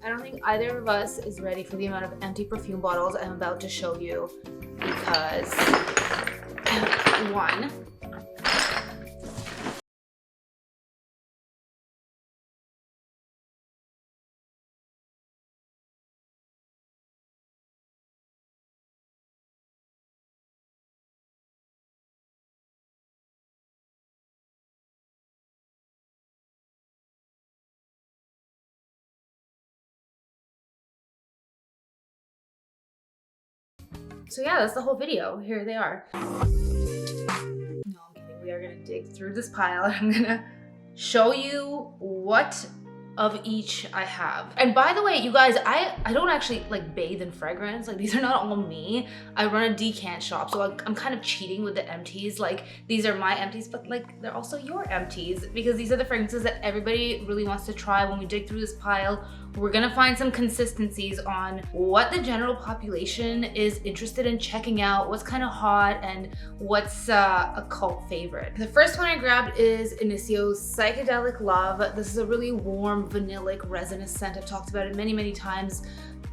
I don't think either of us is ready for the amount of empty perfume bottles I'm about to show you because one, so yeah, that's the whole video. Here they are. No, I'm kidding. We are gonna dig through this pile. I'm gonna show you what of each I have. And by the way, you guys, I don't actually like bathe in fragrance. Like, these are not all me. I run a decant shop, so I'm kind of cheating with the empties. Like, these are my empties, but like they're also your empties because these are the fragrances that everybody really wants to try. When we dig through this pile, we're gonna find some consistencies on what the general population is interested in checking out, what's kind of hot, and what's a cult favorite. The first one I grabbed is Inicio's Psychedelic Love. This is a really warm, vanillic, resinous scent. I've talked about it many, many times.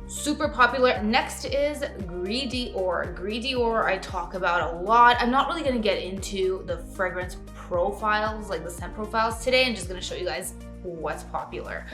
Super popular. Next is Gris d'Or. Gris d'Or I talk about a lot. I'm not really gonna get into the fragrance profiles, like the scent profiles today. I'm just gonna show you guys what's popular.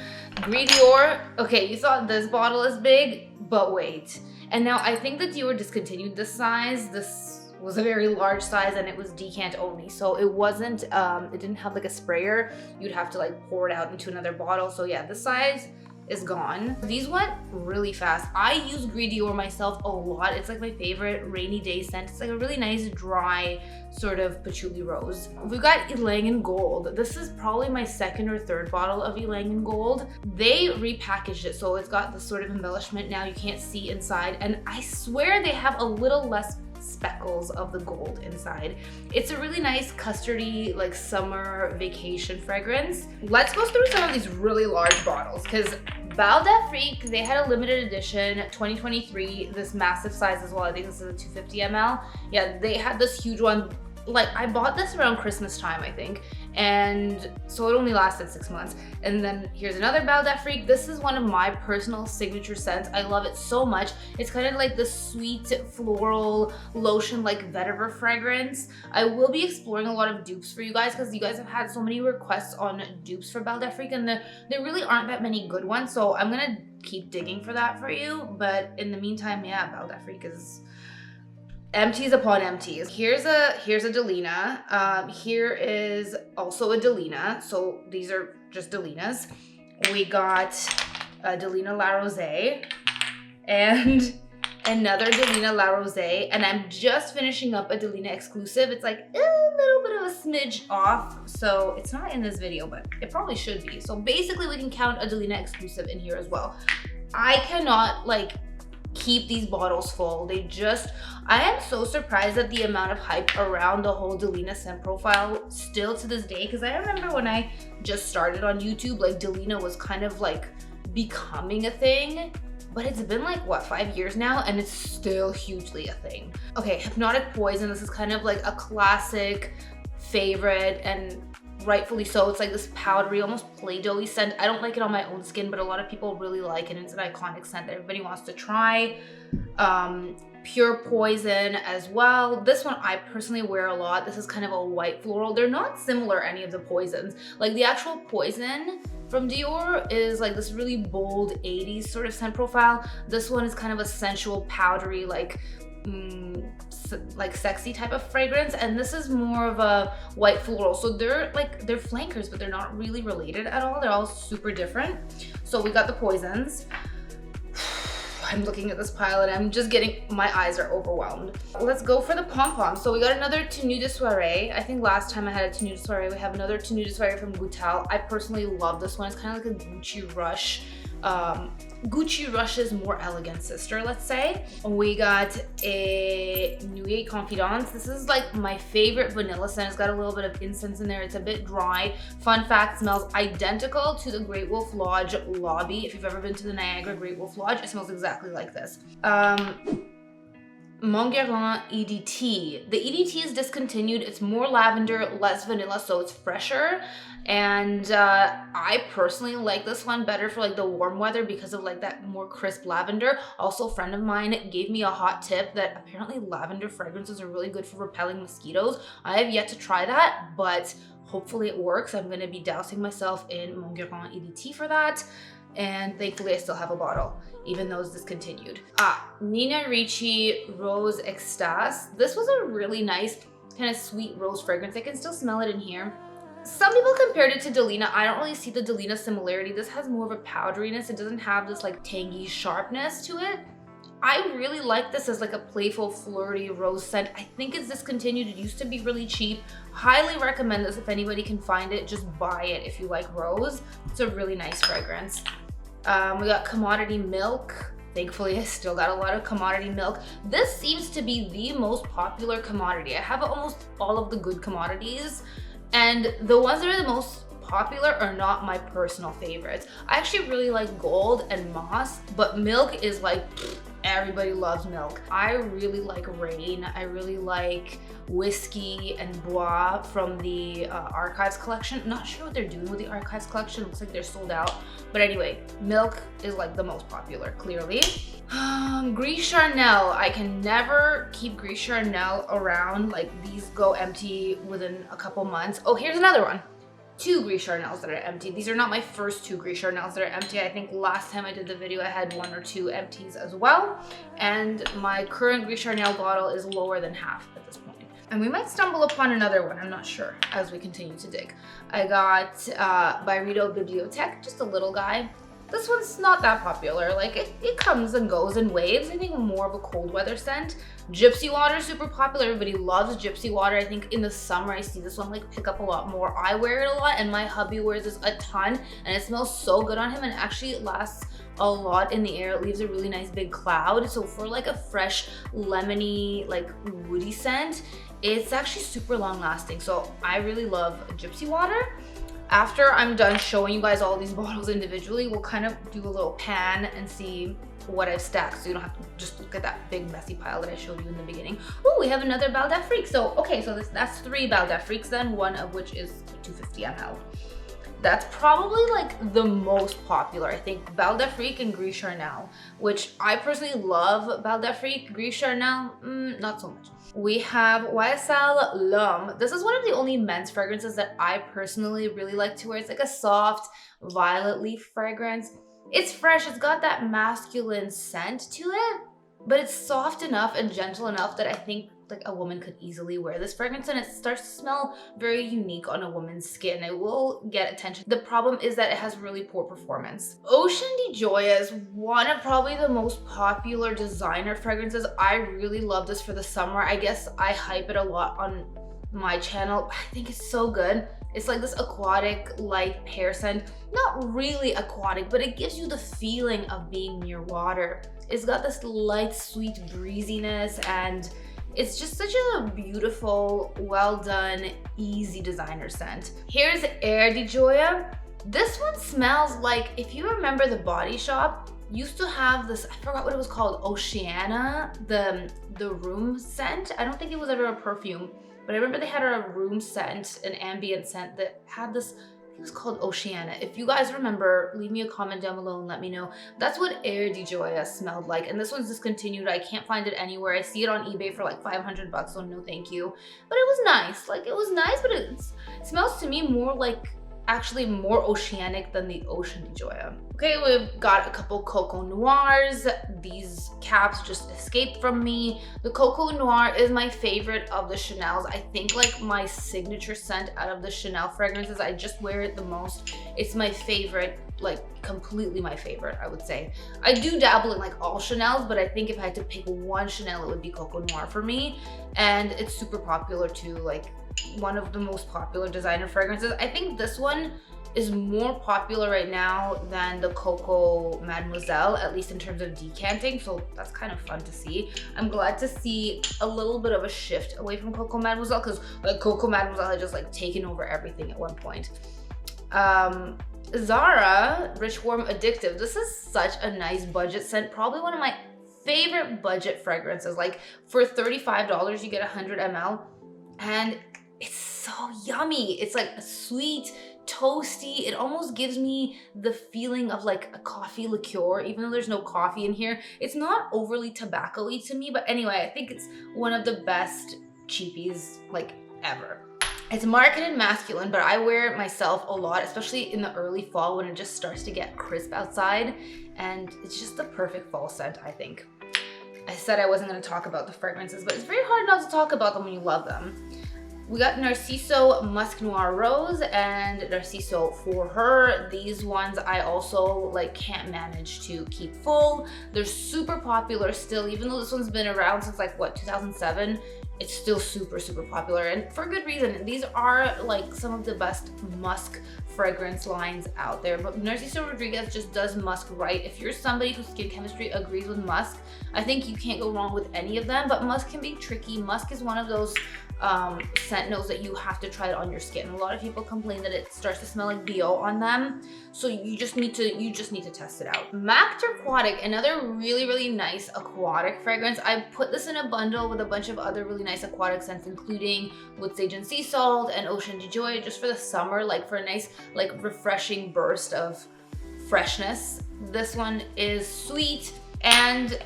Gris d'Or, okay, you thought this bottle is big, but wait. And now I think that Dior discontinued this size. This was a very large size and it was decant only. So it wasn't, it didn't have like a sprayer. You'd have to like pour it out into another bottle. So yeah, this size is gone. These went really fast. I use Gris d'Or myself a lot. It's like my favorite rainy day scent. It's like a really nice dry sort of patchouli rose. We've got Ylang in Gold. This is probably my second or third bottle of Ylang in Gold. They repackaged it, so it's got this sort of embellishment now. You can't see inside, and I swear they have a little less speckles of the gold inside. It's a really nice custardy, like summer vacation fragrance. Let's go through some of these really large bottles because Bal d'Afrique, they had a limited edition 2023, this massive size as well. I think this is a 250 ml. Yeah, they had this huge one. Like, I bought this around Christmas time, I think, and so it only lasted 6 months. And then here's another Bal d'Afrique. This is one of my personal signature scents. I love it so much. It's kind of like the sweet floral lotion, like vetiver fragrance. I will be exploring a lot of dupes for you guys because you guys have had so many requests on dupes for Bal d'Afrique, and there really aren't that many good ones. So I'm gonna keep digging for that for you. But in the meantime, yeah, Bal d'Afrique is empties upon empties. Here's a Delina. Here is also a Delina. So these are just Delinas. We got a Delina La Rosée and another Delina La Rosée. And I'm just finishing up a Delina exclusive. It's like a little bit of a smidge off. So it's not in this video, but it probably should be. So basically we can count a Delina exclusive in here as well. I cannot like keep these bottles full. I am so surprised at the amount of hype around the whole Delina scent profile still to this day, because I remember when I just started on YouTube, like Delina was kind of like becoming a thing, but it's been like what, 5 years now, and it's still hugely a thing. Okay, Hypnotic Poison, this is kind of like a classic favorite, and rightfully so. It's like this powdery, almost Play-Doh-y scent. I don't like it on my own skin, but a lot of people really like it. It's an iconic scent that everybody wants to try. Pure Poison as well. This one I personally wear a lot. This is kind of a white floral. They're not similar, any of the Poisons. Like the actual Poison from Dior is like this really bold 80s sort of scent profile. This one is kind of a sensual, powdery, like sexy type of fragrance, and this is more of a white floral. So they're flankers, but they're not really related at all. They're all super different. So we got the Poisons. I'm looking at this pile and I'm just my eyes are overwhelmed. Let's go for the pom-pom. So we got another Tenue de Soirée. I think last time I had a Tenue de Soirée. We have another Tenue de Soirée from Goutal. I personally love this one. It's kind of like a Gucci Rush. Gucci Rush's more elegant sister, let's say. We got a Nuit Confidence. This is like my favorite vanilla scent. It's got a little bit of incense in there. It's a bit dry. Fun fact, smells identical to the Great Wolf Lodge lobby. If you've ever been to the Niagara Great Wolf Lodge, it smells exactly like this. Gourmand EDT. The EDT is discontinued. It's more lavender, less vanilla, so it's fresher. And I personally like this one better for like the warm weather because of like that more crisp lavender. Also, a friend of mine gave me a hot tip that apparently lavender fragrances are really good for repelling mosquitoes. I have yet to try that, but hopefully it works. I'm gonna be dousing myself in Gourmand EDT for that. And thankfully I still have a bottle, even though it's discontinued. Nina Ricci Rose Extase. This was a really nice kind of sweet rose fragrance. I can still smell it in here. Some people compared it to Delina. I don't really see the Delina similarity. This has more of a powderiness. It doesn't have this like tangy sharpness to it. I really like this as like a playful, flirty rose scent. I think it's discontinued. It used to be really cheap. Highly recommend this if anybody can find it. Just buy it if you like rose. It's a really nice fragrance. We got Commodity Milk. Thankfully, I still got a lot of Commodity Milk. This seems to be the most popular commodity. I have almost all of the good commodities, and the ones that are the most popular are not my personal favorites. I actually really like Gold and Moss, but Milk is like, everybody loves Milk. I really like Rain. I really like Whiskey and Bois from the Archives collection. Not sure what they're doing with the Archives collection. Looks like they're sold out. But anyway, Milk is like the most popular, clearly. Gris Charnel. I can never keep Gris Charnel around. Like, these go empty within a couple months. Oh, here's another one. 2 Gris Charnels that are empty. These are not my first 2 Gris Charnels that are empty. I think last time I did the video, I had 1 or 2 empties as well. And my current Gris Charnel bottle is lower than half at this point. And we might stumble upon another one, I'm not sure, as we continue to dig. I got Byredo Bibliothèque, just a little guy. This one's not that popular. Like, it comes and goes in waves. I think more of a cold weather scent. Gypsy Water is super popular. Everybody loves Gypsy Water. I think in the summer I see this one like pick up a lot more. I wear it a lot and my hubby wears this a ton, and it smells so good on him, and actually it lasts a lot in the air. It leaves a really nice big cloud. So for like a fresh, lemony, like woody scent, it's actually super long lasting. So I really love Gypsy Water. After I'm done showing you guys all these bottles individually, we'll kind of do a little pan and see what I've stacked, so you don't have to just look at that big messy pile that I showed you in the beginning. Oh, we have another Bal d'Afrique. So, okay, so that's 3 Bal d'Afriques then, one of which is 250 ml. That's probably like the most popular, I think, Bal d'Afrique and Gris Charnel, which I personally love Bal d'Afrique. Gris Charnel, not so much. We have YSL L'Homme. This is one of the only men's fragrances that I personally really like to wear. It's like a soft violet leaf fragrance. It's fresh, it's got that masculine scent to it, but it's soft enough and gentle enough that I think like a woman could easily wear this fragrance, and it starts to smell very unique on a woman's skin. It will get attention. The problem is that it has really poor performance. Ocean de Joya is one of probably the most popular designer fragrances. I really love this for the summer. I guess I hype it a lot on my channel. I think it's so good. It's like this aquatic light pear scent. Not really aquatic, but it gives you the feeling of being near water. It's got this light, sweet breeziness, and it's just such a beautiful, well done, easy designer scent. Here's Air de Joya. This one smells like, if you remember the Body Shop used to have this, I forgot what it was called, Oceana, the room scent. I don't think it was ever a perfume, but I remember they had a room scent, an ambient scent that had this, it was called Oceana. If you guys remember, leave me a comment down below and let me know. That's what Air de Joya smelled like, and this one's discontinued. I can't find it anywhere. I see it on eBay for like 500 bucks, so no thank you. But it was nice. Like, it was nice, but it smells to me more like, actually more oceanic than the Ocean de Joya. Okay, we've got a couple Coco Noirs. These caps just escaped from me. The Coco Noir is my favorite of the Chanels. I think like my signature scent out of the Chanel fragrances. I just wear it the most. It's my favorite, like completely my favorite, I would say. I do dabble in like all Chanels, but I think if I had to pick one Chanel, it would be Coco Noir for me. And it's super popular too, like one of the most popular designer fragrances. I think this one is more popular right now than the Coco Mademoiselle, at least in terms of decanting, so that's kind of fun to see. I'm glad to see a little bit of a shift away from Coco Mademoiselle, because like Coco Mademoiselle had just like taken over everything at one point. Zara Rich Warm Addictive. This is such a nice budget scent, probably one of my favorite budget fragrances. Like for $35, you get 100 ml, and it's so yummy. It's like sweet, toasty. It almost gives me the feeling of like a coffee liqueur, even though there's no coffee in here. It's not overly tobacco-y to me, but anyway, I think it's one of the best cheapies like ever. It's marketed masculine, but I wear it myself a lot, especially in the early fall when it just starts to get crisp outside, and it's just the perfect fall scent, I think. I said I wasn't going to talk about the fragrances, but it's very hard not to talk about them when you love them. We got Narciso Musk Noir Rose and Narciso For Her. These ones I also like can't manage to keep full. They're super popular still, even though this one's been around since like what, 2007. It's still super, super popular, and for good reason. These are like some of the best musk fragrance lines out there, but Narciso Rodriguez just does musk right. If you're somebody whose skin chemistry agrees with musk, I think you can't go wrong with any of them, but musk can be tricky. Musk is one of those scent notes that you have to try it on your skin. A lot of people complain that it starts to smell like BO on them, so you just need to test it out. Mac Aquatic, another really, really nice aquatic fragrance. I put this in a bundle with a bunch of other really nice aquatic scents, including Wood Sage and Sea Salt and Ocean de Joy, just for the summer, like for a nice, like refreshing burst of freshness. This one is sweet and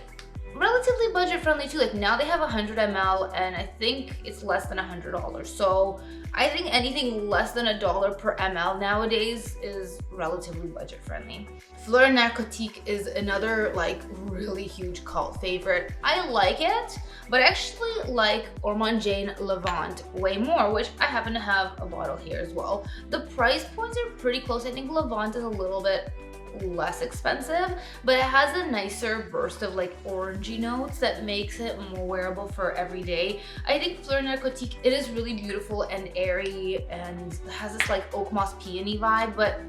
relatively budget friendly too. Like now they have 100 ml and I think it's less than $100. So I think anything less than $1 per ml nowadays is relatively budget friendly. Fleur Narcotique is another like really huge cult favorite. I like it, but I actually like Gourmand Levant way more, which I happen to have a bottle here as well. The price points are pretty close. I think Levant is a little bit less expensive, but it has a nicer burst of like orangey notes that makes it more wearable for every day. I think Fleur Narcotique, it is really beautiful and airy and has this like oak moss peony vibe, but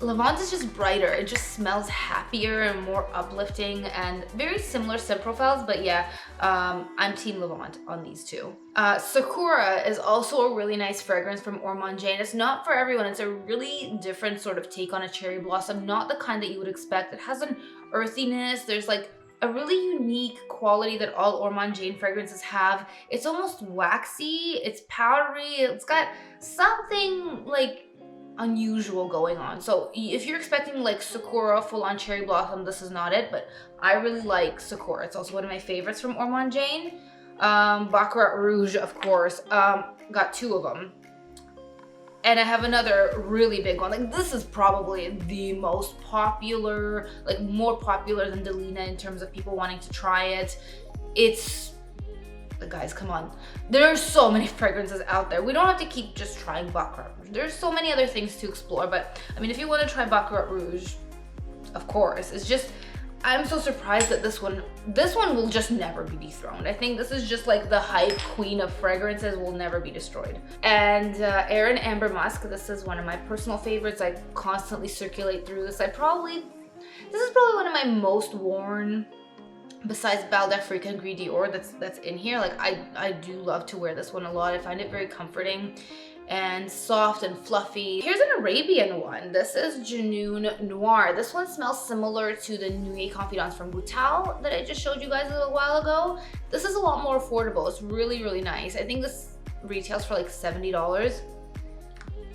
Levant is just brighter. It just smells happier and more uplifting, and very similar scent profiles, but yeah, I'm team Levant on these two. Sakura is also a really nice fragrance from Gourmand. It's not for everyone. It's a really different sort of take on a cherry blossom, not the kind that you would expect. It has an earthiness. There's like a really unique quality that all Gourmand fragrances have. It's almost waxy, it's powdery, it's got something like unusual going on. So if you're expecting like Sakura full-on cherry blossom, this is not it, but I really like Sakura. It's also one of my favorites from Gourmand. Bakarat Rouge, of course, got two of them. And I have another really big one. Like this is probably the most popular, like more popular than Delina in terms of people wanting to try it. It's, guys, come on. There are so many fragrances out there. We don't have to keep just trying Bakarat Rouge. There's so many other things to explore, but I mean, if you want to try Bakarat Rouge, of course. It's just, I'm so surprised that this one will just never be dethroned. I think this is just like the hype queen of fragrances, will never be destroyed. And Air and Amber Musk, this is one of my personal favorites. I constantly circulate through this. This is probably one of my most worn, besides Bal d'Afrique and Gris Dior, that's in here. Like I do love to wear this one a lot. I find it very comforting and soft and fluffy. Here's an Arabian one. This is Junoon Noir. This one smells similar to the Nuit Confidence from Goutal that I just showed you guys a little while ago. This is a lot more affordable. It's really, really nice. I think this retails for like $70.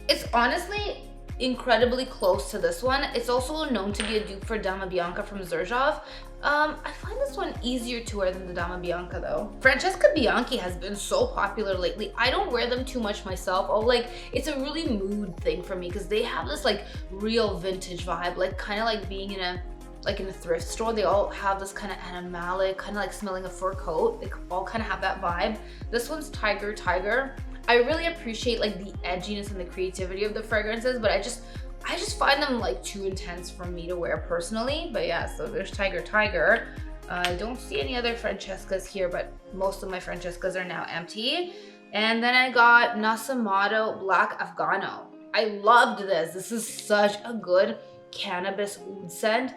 It's honestly incredibly close to this one. It's also known to be a dupe for Dama Bianca from Xerjoff. I find this one easier to wear than the Dama Bianca though. Francesca Bianchi has been so popular lately. I don't wear them too much myself. It's a really mood thing for me because they have this like real vintage vibe, like kind of like being in a thrift store. They all have this kind of animalic, kind of like smelling a fur coat. They all kind of have that vibe. This one's Tiger. I really appreciate like the edginess and the creativity of the fragrances, but I just find them like too intense for me to wear personally. But yeah, so there's Tiger. I don't see any other Francescas here, but most of my Francescas are now empty. And then I got Nasamato Black Afghano. I loved this. This is such a good cannabis oud scent.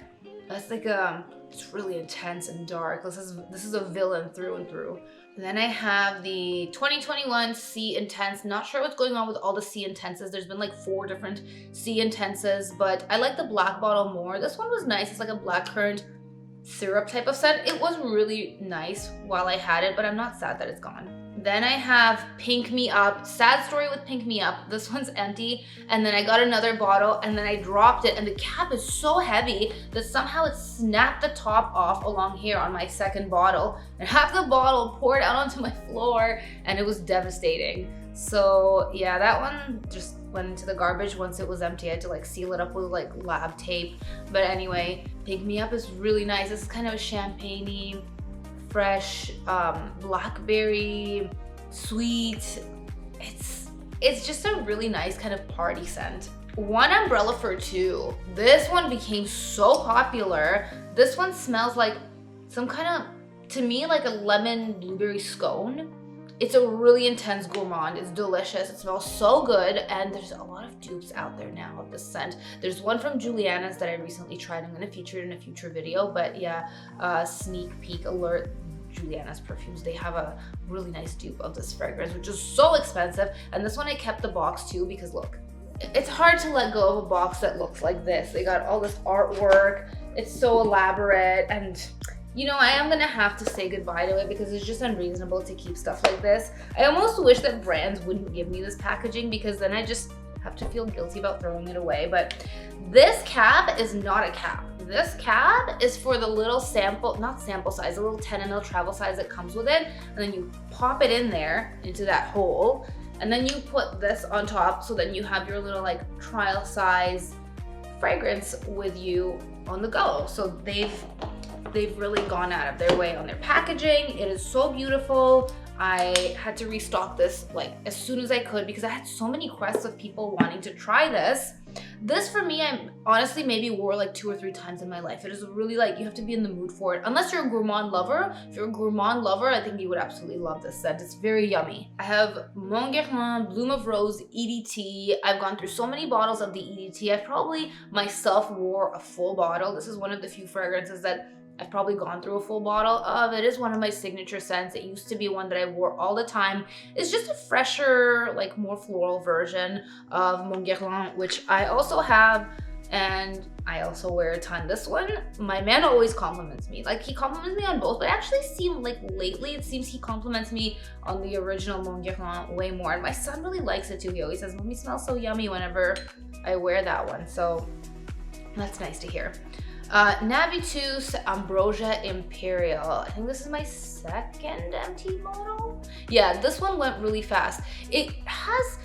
That's like it's really intense and dark. This is a villain through and through. And then I have the 2021 C Intense. Not sure what's going on with all the C Intenses. There's been like 4 different C Intenses, but I like the black bottle more. This one was nice. It's like a blackcurrant syrup type of scent. It was really nice while I had it, but I'm not sad that it's gone. Then I have Pink Me Up. Sad story with Pink Me Up. This one's empty, and then I got another bottle, and then I dropped it, and the cap is so heavy that somehow it snapped the top off along here on my second bottle, and half the bottle poured out onto my floor, and it was devastating. So yeah, that one just went into the garbage once it was empty. I had to like seal it up with like lab tape. But anyway, Pink Me Up is really nice. This is kind of a champagne-y, fresh, blackberry, sweet. It's just a really nice kind of party scent. One umbrella for two. This one became so popular. This one smells like some kind of, to me, like a lemon blueberry scone. It's a really intense gourmand. It's delicious. It smells so good, and there's a lot of dupes out there now of this scent. There's one from Juliana's that I recently tried. I'm gonna feature it in a future video, but yeah, sneak peek alert. Juliana's perfumes, they have a really nice dupe of this fragrance, which is so expensive. And this one I kept the box too, because look, it's hard to let go of a box that looks like this. They got all this artwork. It's so elaborate, and you know, I am gonna have to say goodbye to it because it's just unreasonable to keep stuff like this. I almost wish that brands wouldn't give me this packaging, because then I just have to feel guilty about throwing it away. But this cap is not a cap. This cap is for the little sample, not sample size, the little 10 ml travel size that comes with it. And then you pop it in there into that hole. And then you put this on top, so then you have your little like trial size fragrance with you on the go. So they've really gone out of their way on their packaging. It is so beautiful. I had to restock this like as soon as I could because I had so many requests of people wanting to try this. This for me, I honestly maybe wore like 2 or 3 times in my life. It is really like, you have to be in the mood for it. Unless you're a gourmand lover. If you're a gourmand lover, I think you would absolutely love this scent. It's very yummy. I have Mon Guerlain Bloom of Rose EDT. I've gone through so many bottles of the EDT. I probably myself wore a full bottle. This is one of the few fragrances that I've probably gone through a full bottle of. It is one of my signature scents. It used to be one that I wore all the time. It's just a fresher, like more floral version of Mon Guerlain, which I also have, and I also wear a ton. This one, my man always compliments me. Like, he compliments me on both, but actually seem like lately it seems he compliments me on the original Mon Guerlain way more. And my son really likes it too. He always says, "Mommy smells so yummy" whenever I wear that one. So that's nice to hear. Navitus Ambrosia Imperial. I think this is my second empty bottle. Yeah, this one went really fast. It has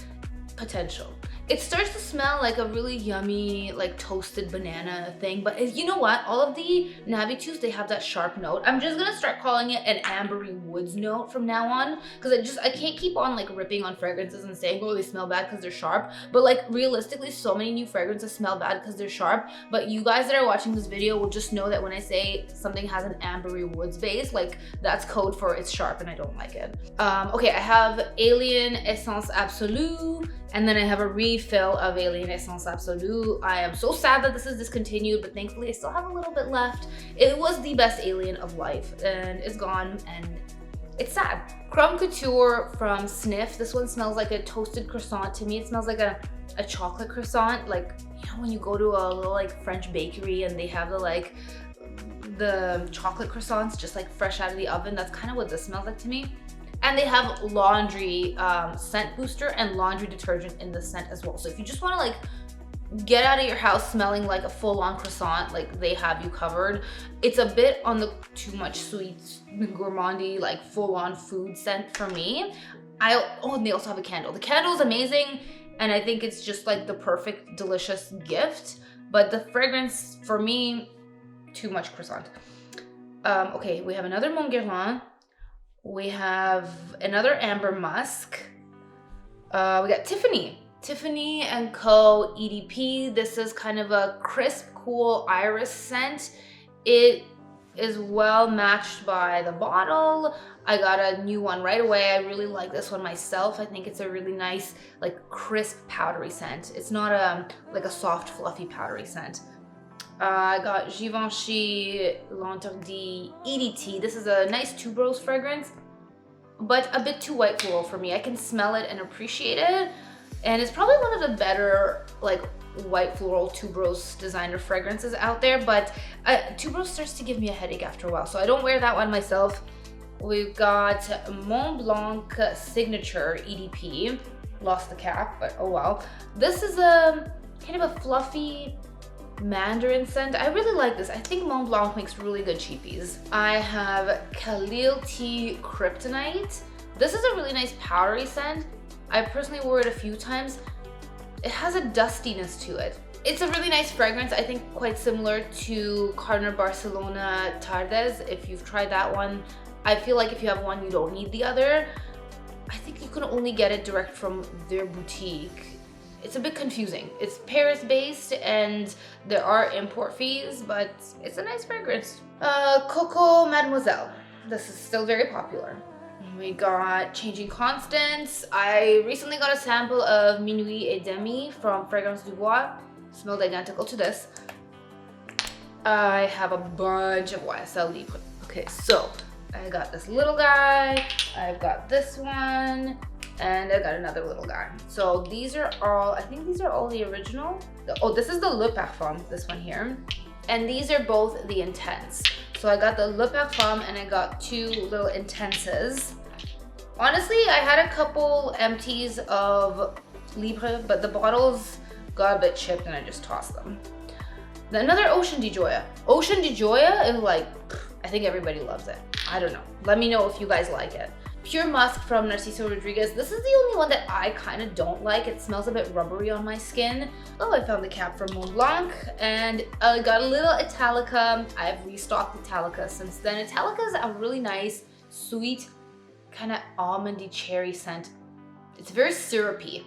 potential. It starts to smell like a really yummy, like toasted banana thing, but you know what? All of the Navitus, they have that sharp note. I'm just gonna start calling it an ambery woods note from now on, because I can't keep on like ripping on fragrances and saying, oh, they smell bad because they're sharp. But like realistically, so many new fragrances smell bad because they're sharp. But you guys that are watching this video will just know that when I say something has an ambery woods base, like that's code for it's sharp and I don't like it. Okay, I have Alien Essence Absolue. And then I have a refill of Alien Essence Absolue. I am so sad that this is discontinued, but thankfully I still have a little bit left. It was the best Alien of life, and it's gone, and it's sad. Crumb Couture from Sniff. This one smells like a toasted croissant. To me, it smells like a chocolate croissant. Like, you know, when you go to a little like French bakery and they have the chocolate croissants just like fresh out of the oven. That's kind of what this smells like to me. And they have laundry scent booster and laundry detergent in the scent as well. So if you just want to like get out of your house smelling like a full-on croissant, like they have you covered. It's a bit on the too much sweet, gourmandy, like full-on food scent for me. Oh, and they also have a candle. The candle is amazing, and I think it's just like the perfect, delicious gift. But the fragrance, for me, too much croissant. Okay, we have another Mon Guerlain. We have another Amber Musk. We got Tiffany & Co. EDP. This is kind of a crisp, cool iris scent. It is well matched by the bottle. I got a new one right away. I really like this one myself. I think it's a really nice, like crisp, powdery scent. It's not like a soft, fluffy, powdery scent. I got Givenchy L'Interdit EDT. This is a nice tuberose fragrance, but a bit too white floral for me. I can smell it and appreciate it. And it's probably one of the better like white floral tuberose designer fragrances out there, but tuberose starts to give me a headache after a while, so I don't wear that one myself. We've got Mont Blanc Signature EDP. Lost the cap, but oh well. This is a kind of a fluffy mandarin scent. I really like this. I think Mont Blanc makes really good cheapies. I have Khalil Tea Kryptonite. This is a really nice powdery scent. I personally wore it a few times. It has a dustiness to it. It's a really nice fragrance. I think quite similar to Cardinal Barcelona Tardes. If you've tried that one, I feel like if you have one, you don't need the other. I think you can only get it direct from their boutique. It's a bit confusing. It's Paris based and there are import fees, but it's a nice fragrance. Coco Mademoiselle. This is still very popular. We got Changing Constants. I recently got a sample of Minuit et Demi from Fragrance du Bois. Smelled identical to this. I have a bunch of YSL Libre. Okay, so I got this little guy, I've got this one, and I got another little guy. So these are all, I think these are all the original. Oh, this is the Le Parfum, this one here. And these are both the Intense. So I got the Le Parfum and I got two little Intenses. Honestly, I had a couple empties of Libre, but the bottles got a bit chipped and I just tossed them. Another Ocean de Joya. Ocean de Joya is like, I think everybody loves it. I don't know. Let me know if you guys like it. Pure Musk from Narciso Rodriguez. This is the only one that I kind of don't like. It smells a bit rubbery on my skin. Oh, I found the cap from Mont Blanc and I got a little Italica. I've restocked Italica since then. Italica is a really nice, sweet, kind of almondy cherry scent. It's very syrupy.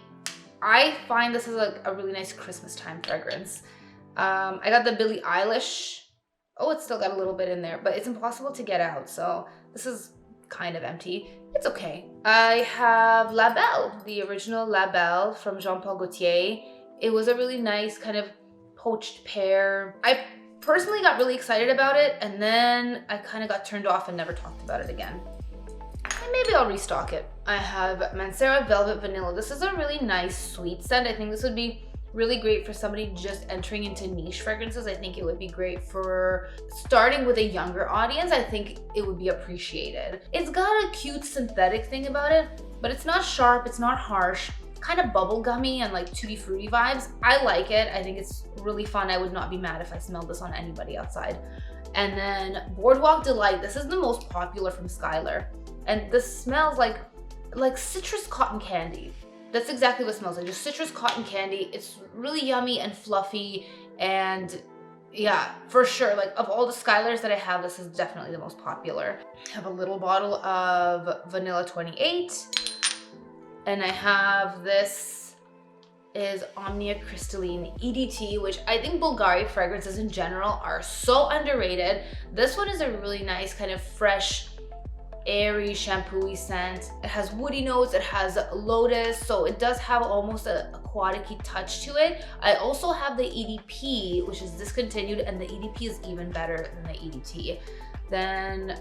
I find this is a really nice Christmas time fragrance. I got the Billie Eilish. Oh, it's still got a little bit in there, but it's impossible to get out. So this is kind of empty. It's okay. I have La Belle, the original La Belle from Jean-Paul Gaultier. It was a really nice kind of poached pear. I personally got really excited about it, and then I kind of got turned off and never talked about it again. And maybe I'll restock it. I have Mancera Velvet Vanilla. This is a really nice sweet scent. I think this would be really great for somebody just entering into niche fragrances. I think it would be great for starting with a younger audience. I think it would be appreciated. It's got a cute synthetic thing about it, but it's not sharp, it's not harsh. Kind of bubblegummy and like tutti frutti vibes. I like it. I think it's really fun. I would not be mad if I smelled this on anybody outside. And then Boardwalk Delight. This is the most popular from Skylar. And this smells like citrus cotton candy. That's exactly what it smells like, just citrus cotton candy. It's really yummy and fluffy, and yeah, for sure, like of all the Skylars that I have, this is definitely the most popular. I have a little bottle of Vanilla 28, and I have this is Omnia Crystalline EDT, which I think Bulgari fragrances in general are so underrated. This one is a really nice kind of fresh, airy, shampoo-y scent. It has woody notes, it has lotus, so it does have almost a aquatic-y touch to it. I also have the EDP, which is discontinued, and the EDP is even better than the EDT. Then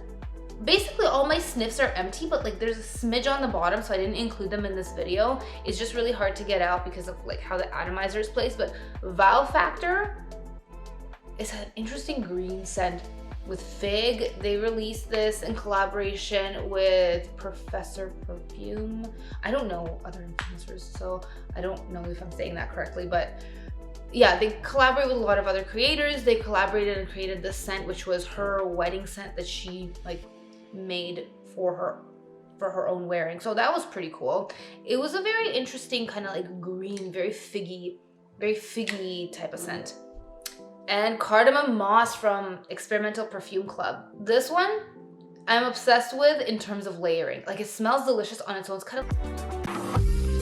basically all my sniffs are empty, but like there's a smidge on the bottom, so I didn't include them in this video. It's just really hard to get out because of like how the atomizer is placed. But Wow Factor is an interesting green scent with fig. They released this in collaboration with Professor Perfume. I don't know other influencers, so I don't know if I'm saying that correctly, but yeah, they collaborate with a lot of other creators. They collaborated and created this scent, which was her wedding scent that she like made for her own wearing. So that was pretty cool. It was a very interesting kind of like green, very figgy type of scent. And Cardamom Moss from Experimental Perfume Club. This one I'm obsessed with in terms of layering. Like it smells delicious on its own. It's kind of